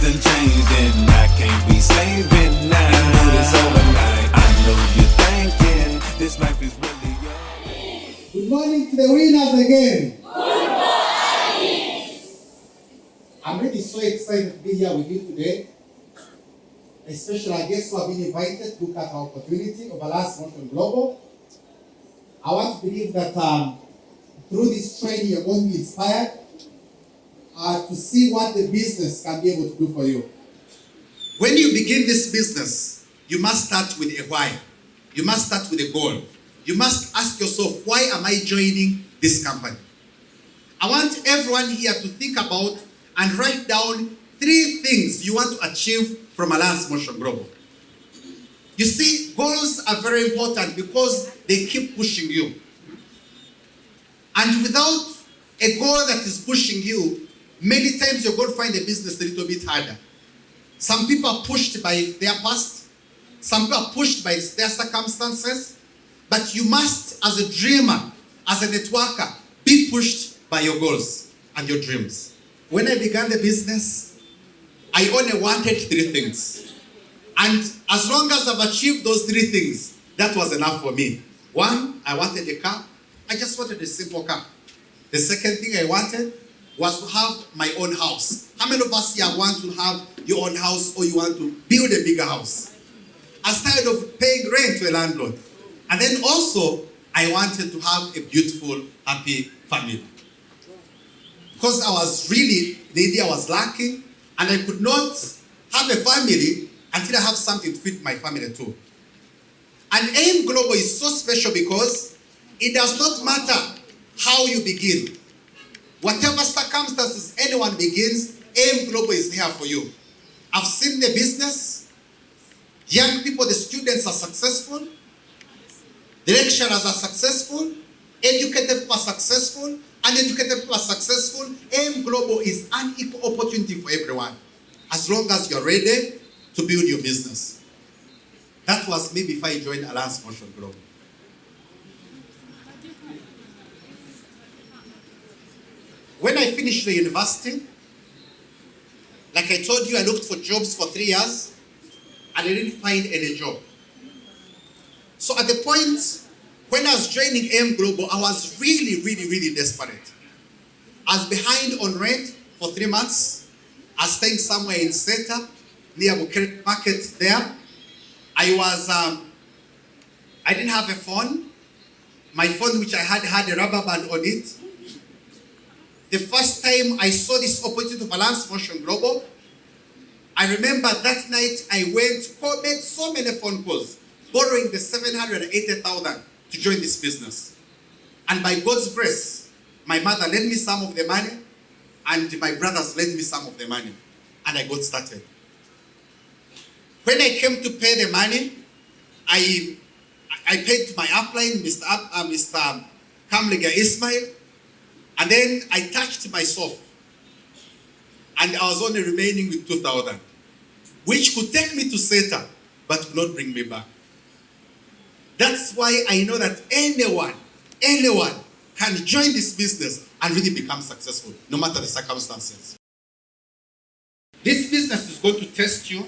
done changed and I can't be slaving now. You do this overnight. I know you're thinking this life is really yours. Good morning to the winners again. I'm really so excited to be here with you today. Especially our guests who have been invited to look at our opportunity of Alliance Motion Global. I want to believe that through this training you're going to be inspired to see what the business can be able to do for you. When you begin this business, you must start with a why. You must start with a goal. You must ask yourself, why am I joining this company? I want everyone here to think about and write down 3 things you want to achieve from Alliance Motion Global. You see, goals are very important because they keep pushing you. And without a goal that is pushing you, many times you're going to find the business a little bit harder. Some people are pushed by their past. Some people are pushed by their circumstances. But you must, as a dreamer, as a networker, be pushed by your goals and your dreams. When I began the business, I only wanted 3 things. And as long as I've achieved those 3 things, that was enough for me. 1, I wanted a car. I just wanted a simple car. The second thing I wanted was to have my own house. How many of us here want to have your own house or you want to build a bigger house? I was tired of paying rent to a landlord. And then also, I wanted to have a beautiful, happy family. Because I was really needy, I was lacking, and I could not have a family until I have something to fit my family too. And AIM Global is so special because it does not matter how you begin. Whatever circumstances anyone begins, AIM Global is here for you. I've seen the business. Young people, the students are successful. The lecturers are successful. Educated people are successful. Uneducated people are successful. AIM Global is an equal opportunity for everyone, as long as you're ready to build your business. That was me before I joined Alliance Motion Global. When I finished the university, like I told you, I looked for jobs for 3 years and I didn't find any job. So at the point when I was joining AIM Global, I was really desperate. I was behind on rent for 3 months. I was staying somewhere in Seta, near Bukere Market there. I didn't have a phone. My phone, which I had a rubber band on it. The first time I saw this opportunity of Alliance Motion Global, I remember that night I made so many phone calls, borrowing the 780,000 to join this business. And by God's grace, my mother lent me some of the money, and my brothers lent me some of the money, and I got started. When I came to pay the money, I paid to my upline, Mr. Kamliga Ismail, and then I touched myself, and I was only remaining with 2,000, which could take me to SETA, but would not bring me back. That's why I know that anyone can join this business and really become successful, no matter the circumstances. This business is going to test you.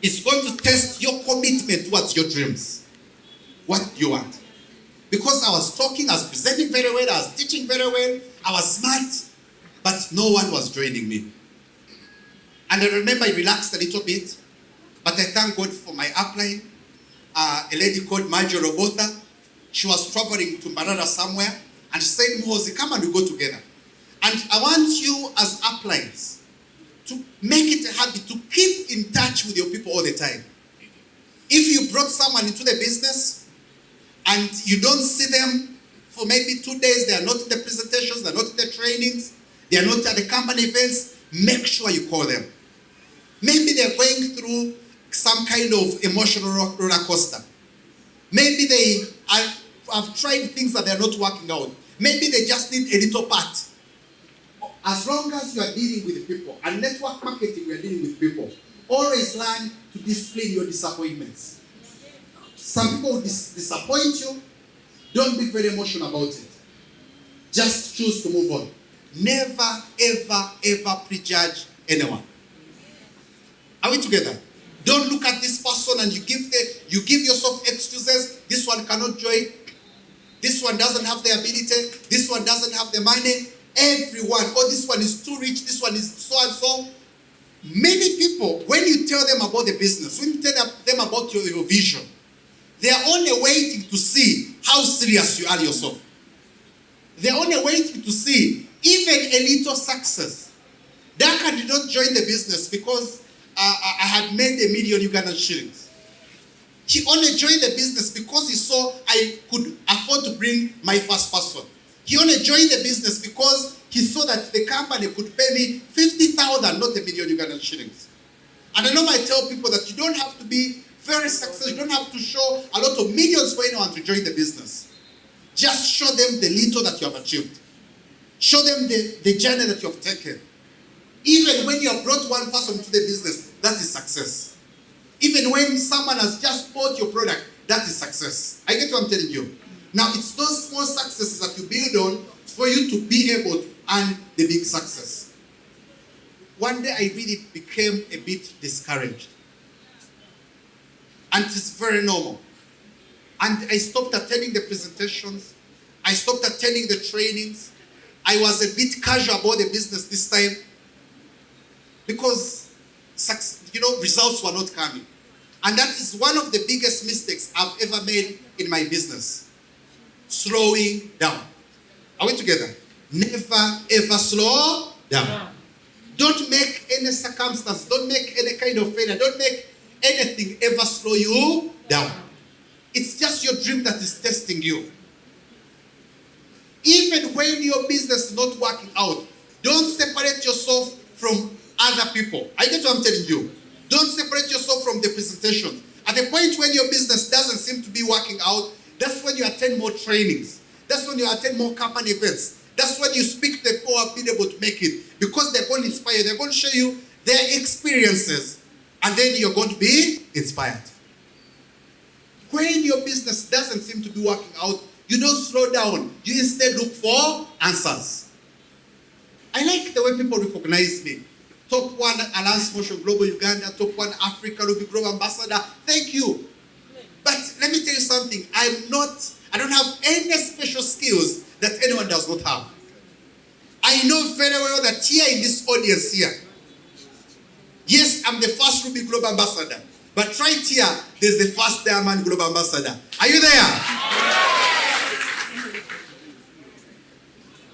It's going to test your commitment towards your dreams. What you want. Because I was talking, I was presenting very well, I was teaching very well, I was smart, but no one was joining me. And I remember I relaxed a little bit, but I thank God for my upline, a lady called Marjorie Robotha. She was traveling to Marara somewhere, and she said, Mohozi, come and we go together. And I want you as uplines to make it a habit to keep in touch with your people all the time. If you brought someone into the business and you don't see them for maybe 2 days, they are not in the presentations, they are not in the trainings, they are not at the company events, make sure you call them. Maybe they are going through some kind of emotional roller coaster. Maybe they have tried things that they are not working out. Maybe they just need a little part. As long as you are dealing with people, and network marketing, we are dealing with people, always learn to discipline your disappointments. Some people will disappoint you. Don't be very emotional about it. Just choose to move on. Never, ever, ever prejudge anyone. Are we together? Don't look at this person and you give yourself excuses. This one cannot join. This one doesn't have the ability. This one doesn't have the money. Everyone, oh, this one is too rich. This one is so and so. Many people, when you tell them about the business, when you tell them about your vision, they are only waiting to see how serious you are yourself. They are only waiting to see even a little success. Daka did not join the business because I had made $1 million Ugandan shillings. He only joined the business because he saw I could afford to bring my first person. He only joined the business because he saw that the company could pay me 50,000, not $1 million Ugandan shillings. And I normally tell people that you don't have to be very successful. You don't have to show a lot of millions for anyone to join the business. Just show them the little that you have achieved. Show them the journey that you have taken. Even when you have brought one person to the business, that is success. Even when someone has just bought your product, that is success. I get what I'm telling you. Now, it's those small successes that you build on for you to be able to earn the big success. One day, I really became a bit discouraged. And it's very normal. And I stopped attending the presentations. I stopped attending the trainings. I was a bit casual about the business this time because, results were not coming. And that is one of the biggest mistakes I've ever made in my business. Slowing down. Are we together? Never ever slow down. Don't make any circumstance, don't make any kind of failure, don't make anything ever slow you down. It's just your dream that is testing you. Even when your business is not working out, don't separate yourself from other people. I get what I'm telling you. Don't separate yourself from the presentation. At the point when your business doesn't seem to be working out, that's when you attend more trainings. That's when you attend more company events. That's when you speak to the people who have been able to make it. Because they're going to inspire you. They're going to show you their experiences. And then you're going to be inspired. When your business doesn't seem to be working out, you don't slow down. You instead look for answers. I like the way people recognize me. Top 1 Alliance Motion Global Uganda, top 1 Africa Ruby Global Ambassador. Thank you. But let me tell you something. I don't have any special skills that anyone does not have. I know very well that here in this audience here, yes, I'm the first Ruby Global Ambassador. But right here, there's the first Diamond Global Ambassador. Are you there?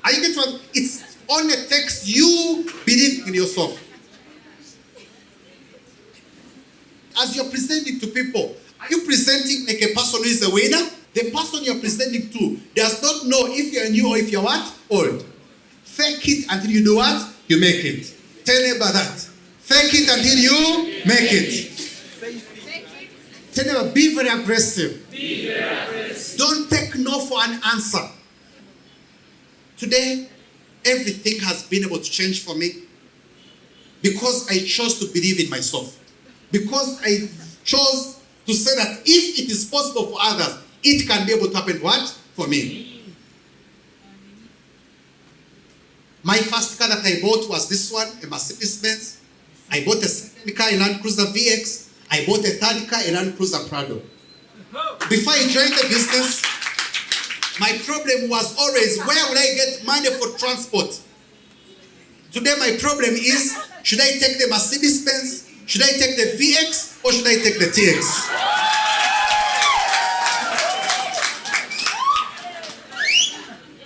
Are you getting what? It only takes you believe in yourself. As you're presenting to people, are you presenting like a person who is a winner? The person you're presenting to does not know if you're new or if you're what? Old. Fake it until you do what? You make it. Tell them about that. Fake it until you make it. Tell them, be very aggressive. Be very aggressive. Don't take no for an answer. Today, everything has been able to change for me because I chose to believe in myself. Because I chose to say that if it is possible for others, it can be able to happen what? For me. My first car that I bought was this one, a Mercedes-Benz. I bought a second car, a Land Cruiser VX. I bought a third car, a Land Cruiser Prado. Before I joined the business, my problem was always, where will I get money for transport? Today my problem is, should I take the Mercedes-Benz? Should I take the VX? Or should I take the TX?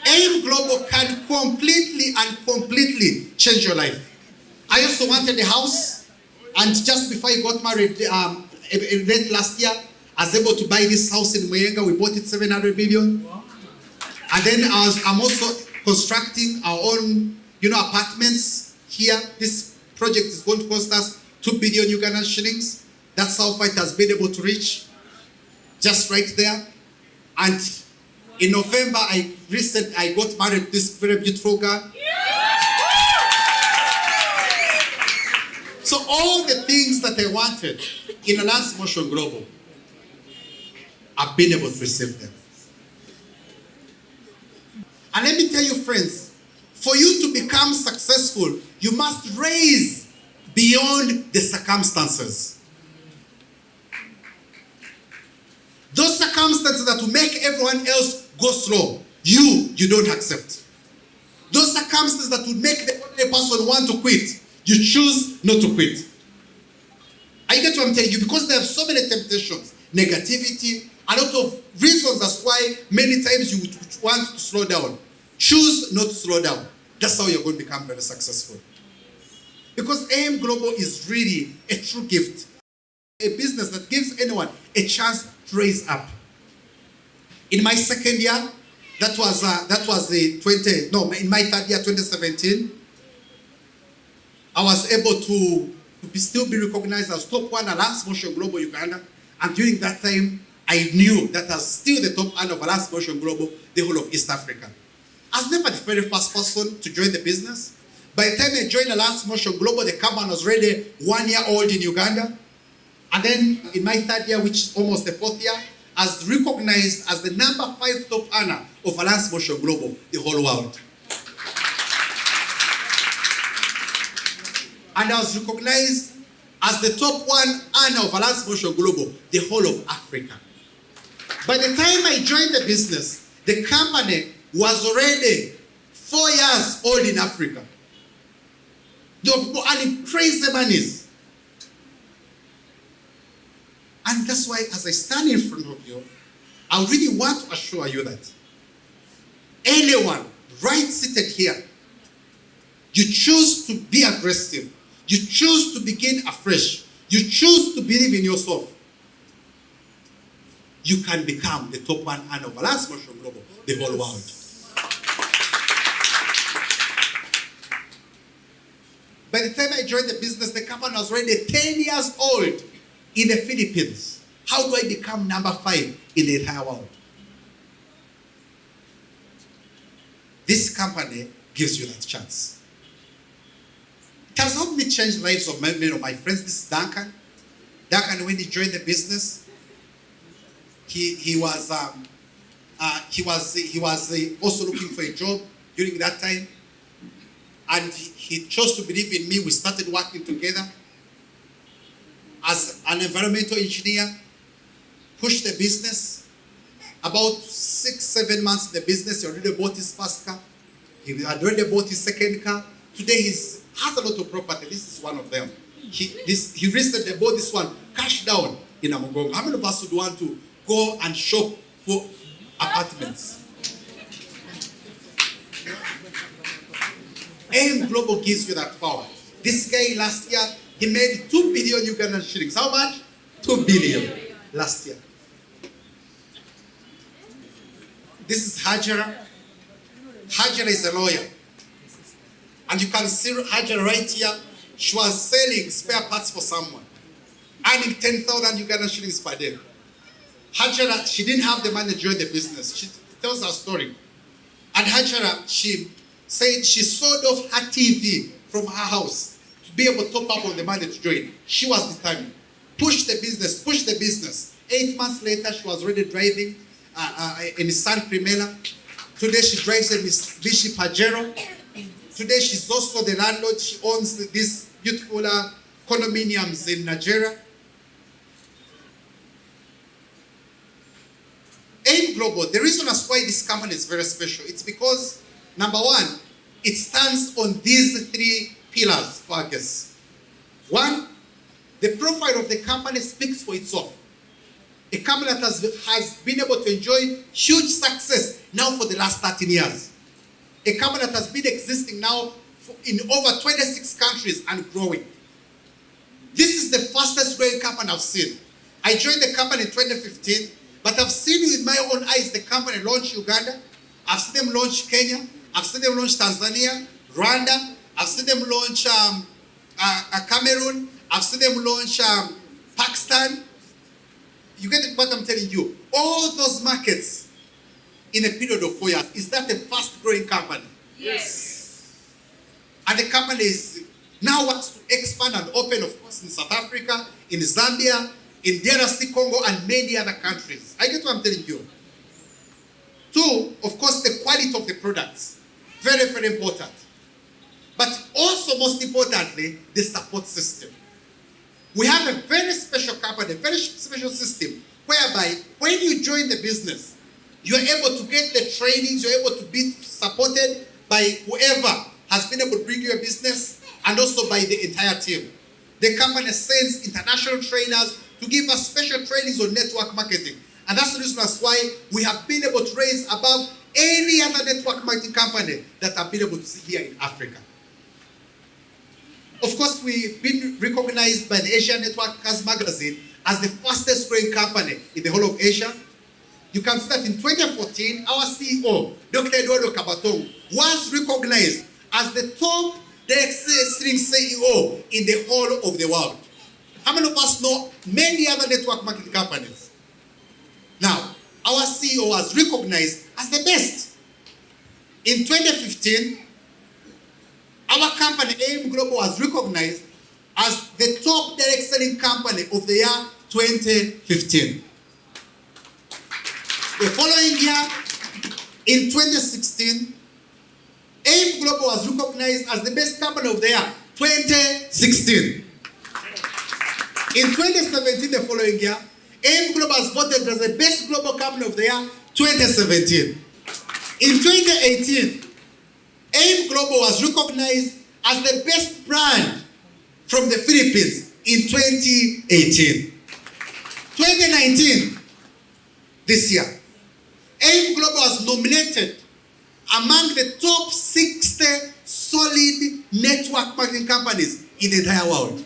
AIM Global can completely change your life. I also wanted a house, and just before I got married late last year, I was able to buy this house in Muyenga. We bought it 700 million. And then I'm also constructing our own, apartments here. This project is going to cost us 2 billion Ugandan shillings. That's how far it has been able to reach. Just right there. And in November, I got married to this very beautiful girl. So all the things that I wanted in Alliance Motion Global, I've been able to receive them. And let me tell you, friends, for you to become successful, you must raise beyond the circumstances. Those circumstances that will make everyone else go slow, you don't accept. Those circumstances that would make the ordinary person want to quit, you choose not to quit. I get what I'm telling you, because there are so many temptations, negativity, a lot of reasons as why many times you would want to slow down. Choose not to slow down. That's how you're going to become very successful. Because AM Global is really a true gift. A business that gives anyone a chance to raise up. In my second year, in my third year, 2017, I was able to still be recognized as top one Alliance Motion Global Uganda. And during that time, I knew that I was still the top earner of Alliance Motion Global, the whole of East Africa. I was never the very first person to join the business. By the time I joined Alliance Motion Global, the company was already 1 year old in Uganda. And then in my third year, which is almost the fourth year, I was recognized as the number 5 top earner of Alliance Motion Global, the whole world. And I was recognized as the top 1 earner of Alliance Motion Global, the whole of Africa. By the time I joined the business, the company was already 4 years old in Africa. They were people earning crazy monies. And that's why, as I stand in front of you, I really want to assure you that anyone right seated here, you choose to be aggressive, you choose to begin afresh, you choose to believe in yourself, you can become the top 1 earner of Alliance Motion Global, the whole world. By the time I joined the business, the company was already 10 years old in the Philippines. How do I become number 5 in the entire world? This company gives you that chance. It has helped me change the lives of many of my friends. This is Duncan. Duncan, when he joined the business, he was also looking for a job during that time, and he chose to believe in me. We started working together as an environmental engineer, pushed the business. About 6-7 months in the business, he already bought his first car. He had already bought his second car. Today he has a lot of property. This is one of them. He recently bought this one cash down in Amugongo. How many of us would want to go and shop for apartments? AM Global gives you that power. This guy last year, he made 2 billion Ugandan shillings. How much? 2 billion last year. This is Hajara. Hajara is a lawyer. And you can see Hajara right here. She was selling spare parts for someone, earning 10,000 Ugandan shillings per day. Hajara, she didn't have the money to join the business. She tells her story. And Hajara, she said she sold off her TV from her house to be able to top up on the money to join. She was determined. Push the business, push the business. 8 months later, she was already driving a Nissan Primera. Today, she drives a Mitsubishi Pajero. Today, she's also the landlord. She owns these beautiful condominiums in Nigeria. AM Global, the reason as why this company is very special, it's because, number 1, it stands on these 3 pillars for our guests. 1, the profile of the company speaks for itself. A company that has been able to enjoy huge success now for the last 13 years. A company that has been existing now in over 26 countries and growing. This is the fastest growing company I've seen. I joined the company in 2015, but I've seen with my own eyes the company launch Uganda. I've seen them launch Kenya. I've seen them launch Tanzania, Rwanda. I've seen them launch Cameroon. I've seen them launch Pakistan. You get what I'm telling you? All those markets in a period of 4 years. Is that a fast-growing company? Yes. And the company is now wants to expand and open, of course, in South Africa, in Zambia, in DRC, Congo, and many other countries. I get what I'm telling you. 2, of course, the quality of the products. Very, very important. but also most importantly, the support system. We have a very special company, a very special system, whereby when you join the business, you're able to get the trainings, you're able to be supported by whoever has been able to bring you a business, and also by the entire team. The company sends international trainers to give us special trainings on network marketing. And that's the reason why we have been able to raise above any other network marketing company that have been able to see here in Africa. Of course, we've been recognized by the Asian Networkers magazine as the fastest growing company in the whole of Asia. You can see that in 2014, our CEO, Dr. Eduardo Kabatong, was recognized as the top direct selling CEO in the whole of the world. How many of us know many other network marketing companies? Now, our CEO was recognized as the best. In 2015, our company, AIM Global, was recognized as the top direct selling company of the year 2015. The following year, in 2016, AIM Global was recognized as the best company of the year 2016. In 2017, the following year, AIM Global was voted as the best global company of the year 2017. In 2018, AIM Global was recognized as the best brand from the Philippines in 2018. 2019, this year, AIM Global was nominated among the top 60 solid network marketing companies in the entire world.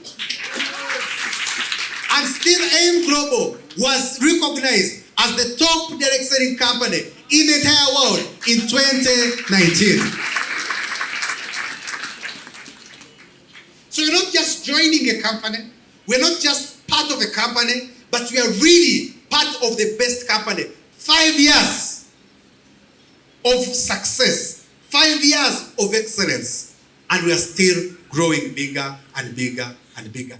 And still AIM Global was recognized as the top direct selling company in the entire world in 2019. So you're not just joining a company, we're not just part of a company, but we are really part of the best company. 5 years of success, 5 years of excellence, and we are still growing bigger and bigger and bigger.